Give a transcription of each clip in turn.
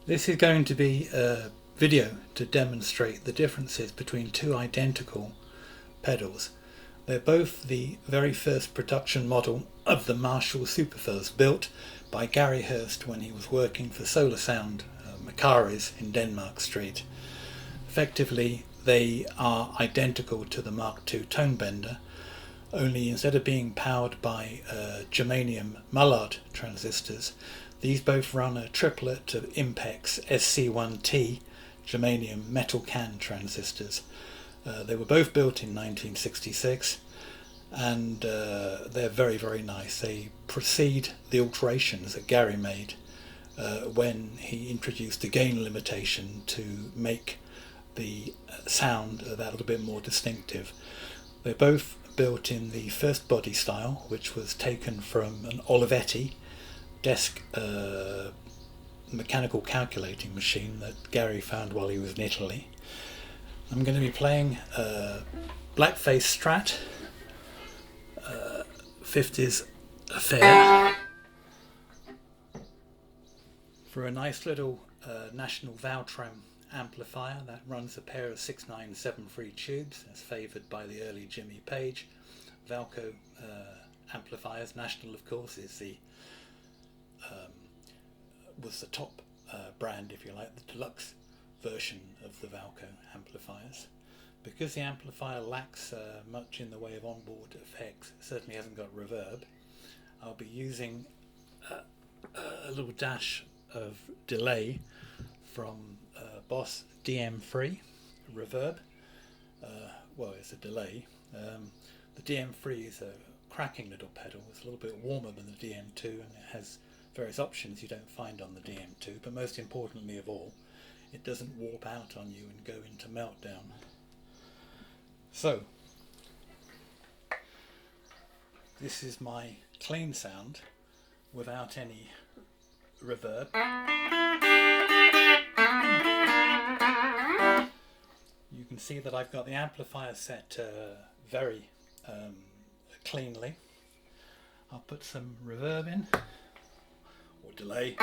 This is going to be a video to demonstrate the differences between two identical pedals. They're both the very first production model of the Marshall Supafuzzes, built by Gary Hurst when he was working for Sola Sound, Mk2 in Denmark Street. Effectively, they are identical to the Mk2 Tonebender, only instead of being powered by germanium Mullard transistors, these both run a triplet of Impex SC1T germanium metal can transistors. They were both built in 1966, and they're very, very nice. They precede the alterations that Gary made when he introduced the gain limitation to make the sound that little bit more distinctive. They're both built in the first body style, which was taken from an Olivetti desk mechanical calculating machine that Gary found while he was in Italy. I'm going to be playing blackface Strat, 50s affair, for a nice little National Valtram amplifier that runs a pair of 6973 tubes, as favoured by the early Jimmy Page. Valco amplifiers. National, of course, is was the top brand, if you like, the deluxe version of the Valco amplifiers. Because the amplifier lacks much in the way of onboard effects, it certainly hasn't got reverb, I'll be using a little dash of delay from Boss DM3 reverb. Well, it's a delay. The DM3 is a cracking little pedal. It's a little bit warmer than the DM2, and it has various options you don't find on the DM2, but most importantly of all, it doesn't warp out on you and go into meltdown. So, this is my clean sound without any reverb. You can see that I've got the amplifier set very cleanly. I'll put some reverb in, or delay.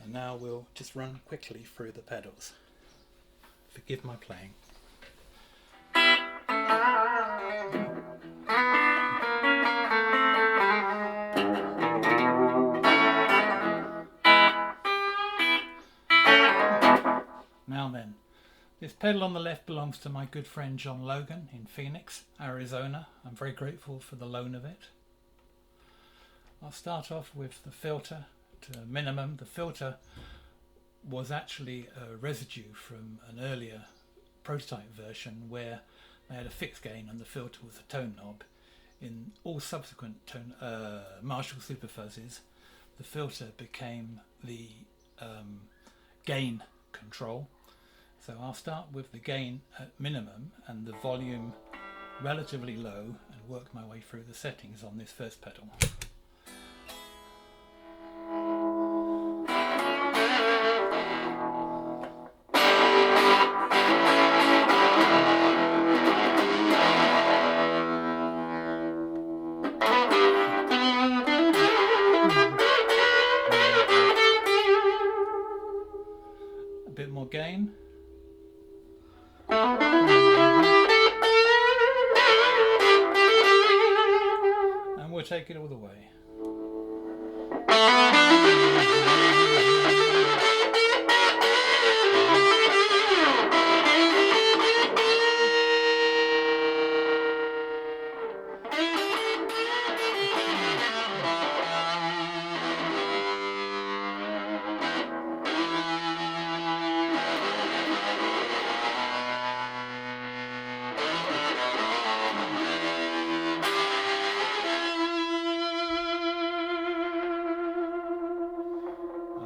And now we'll just run quickly through the pedals. Forgive my playing. Now then, this pedal on the left belongs to my good friend John Logan in Phoenix, Arizona. I'm very grateful for the loan of it. I'll start off with the filter to minimum. The filter was actually a residue from an earlier prototype version where they had a fixed gain and the filter was a tone knob. In all subsequent Marshall Supafuzzes, the filter became the gain control. So I'll start with the gain at minimum and the volume relatively low and work my way through the settings on this first pedal. A bit more gain. And we'll take it all the way.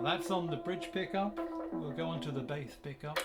That's on the bridge pickup. We'll go on to the bass pickup.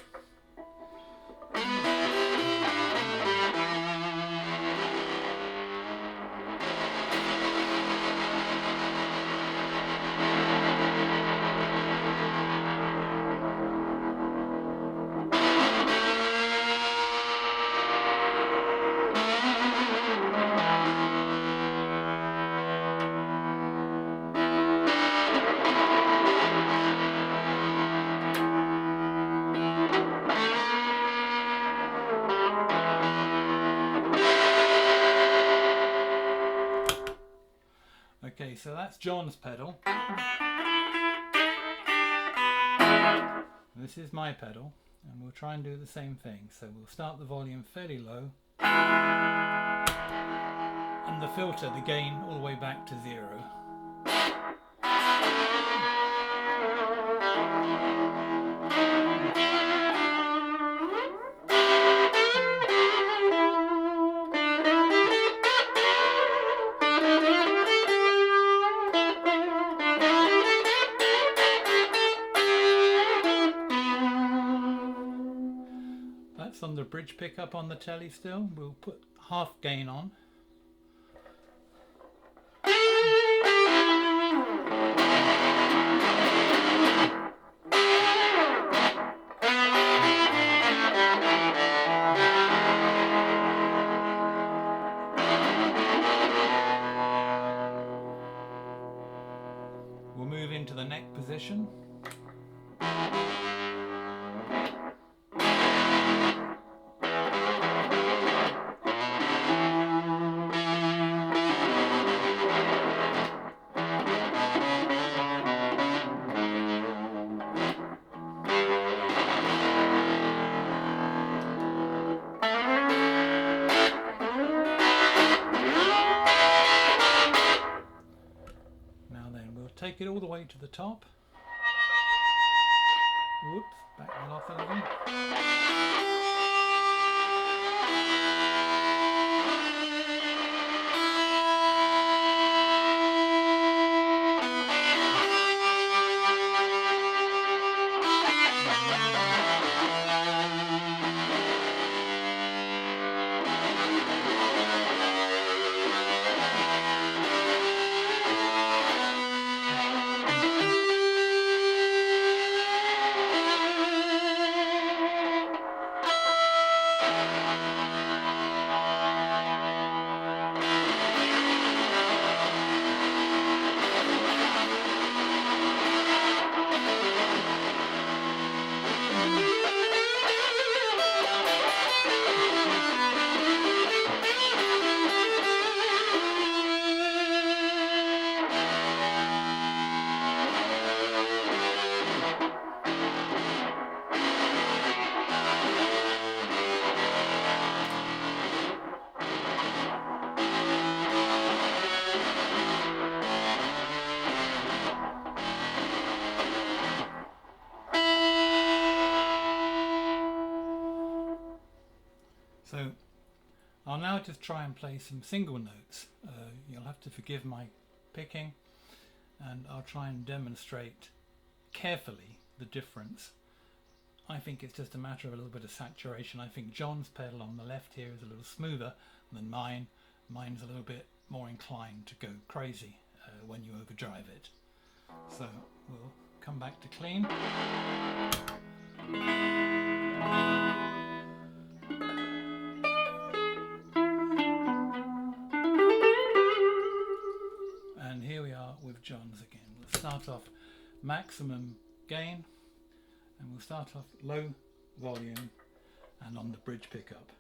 Okay, so that's John's pedal. This is my pedal, and we'll try and do the same thing. So we'll start the volume fairly low, and the filter, the gain, all the way back to 0. That's on the bridge pickup on the telly still. We'll put half gain on. We'll move into the neck position. Take it all the way to the top. Whoops, back that off a little. So I'll now just try and play some single notes. You'll have to forgive my picking, and I'll try and demonstrate carefully the difference. I think it's just a matter of a little bit of saturation. I think John's pedal on the left here is a little smoother than mine. Mine's a little bit more inclined to go crazy when you overdrive it. So we'll come back to clean. And here we are with John's again. We'll start off maximum gain, and we'll start off low volume and on the bridge pickup.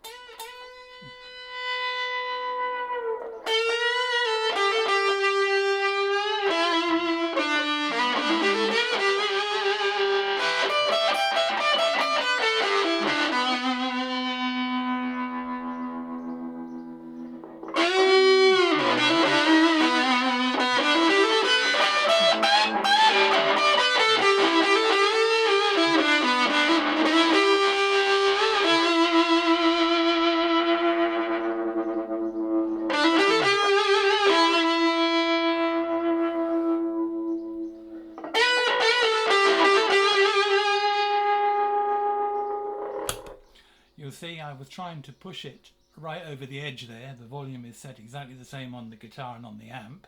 You'll see I was trying to push it right over the edge there. The volume is set exactly the same on the guitar and on the amp.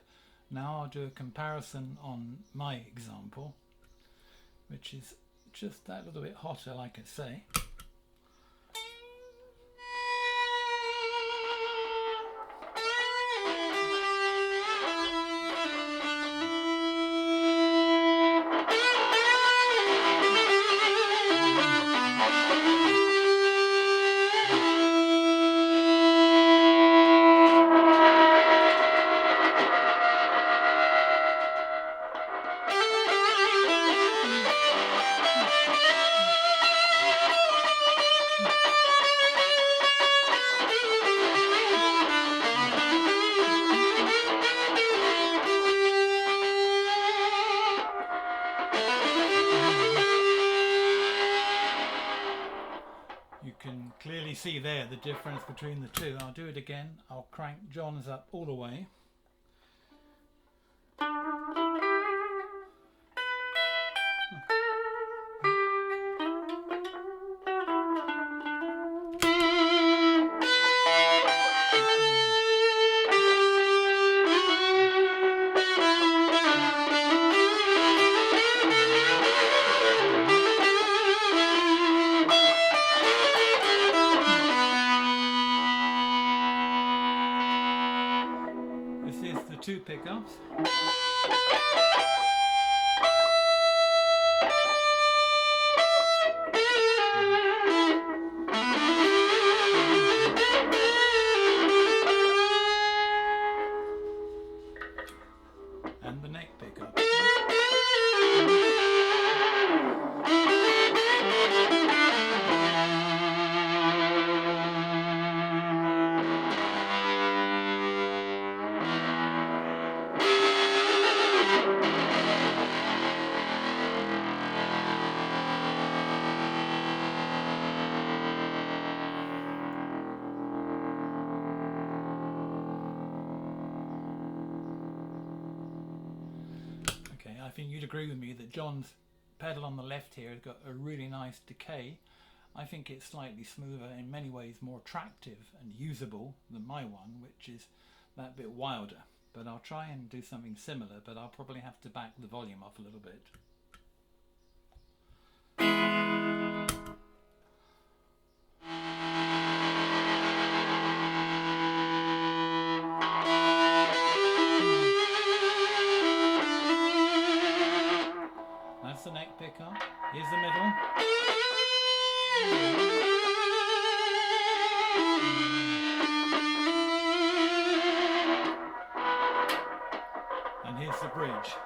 Now I'll do a comparison on my example, which is just that little bit hotter, like I say. there the difference between the two. I'll do it again. I'll crank John's up all the way. This is the two pickups. And the neck pickup. Okay, I think you'd agree with me that John's pedal on the left here has got a really nice decay. I think it's slightly smoother, in many ways more attractive and usable than my one, which is that bit wilder. But I'll try and do something similar, but I'll probably have to back the volume up a little bit. That's the neck pickup. Here's the middle. And here's the bridge.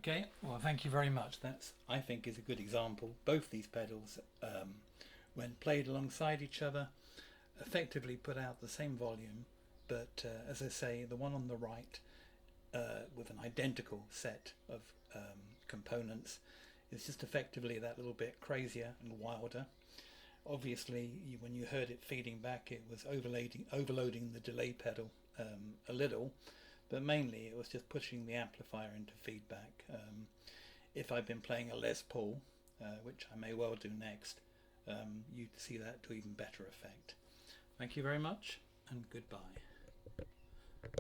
Okay, well thank you very much. That's, I think, is a good example. Both these pedals, when played alongside each other, effectively put out the same volume, but as I say, the one on the right with an identical set of components is just effectively that little bit crazier and wilder. Obviously, when you heard it feeding back, it was overloading the delay pedal a little, but mainly it was just pushing the amplifier into feedback. If I'd been playing a Les Paul, which I may well do next, you'd see that to even better effect. Thank you very much, and goodbye.